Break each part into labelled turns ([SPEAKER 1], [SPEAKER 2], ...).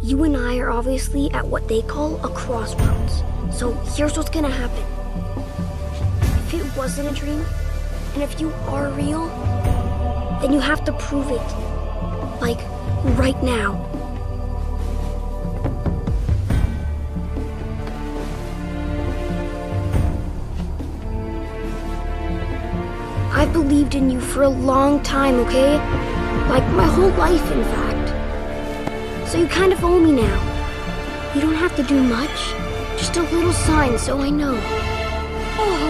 [SPEAKER 1] You and I are obviously at what they call a crossroads. So here's what's gonna happen. If it wasn't a dream, and if you are real, then you have to prove it. Like, right now. I've believed in you for a long time, okay? Like, my whole life, in fact. So you kind of owe me now. You don't have to do much. Just a little sign so I know. Oh.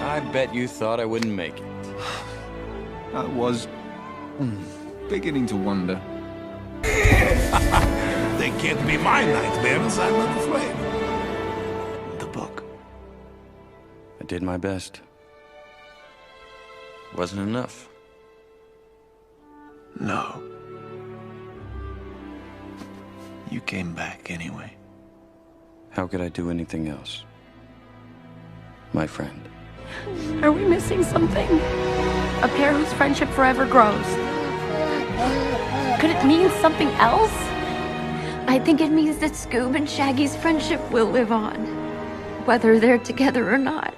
[SPEAKER 2] I bet you thought I wouldn't make it.
[SPEAKER 3] I was beginning to wonder.
[SPEAKER 4] They can't be my nightmares, I'm not afraid. The book.
[SPEAKER 2] I did my best. Wasn't enough.
[SPEAKER 4] No. You came back anyway.
[SPEAKER 2] How could I do anything else? My friend.
[SPEAKER 5] Are we missing something? A pair whose friendship forever grows. Could it mean something else?
[SPEAKER 6] I think it means that Scoob and Shaggy's friendship will live on, whether they're together or not.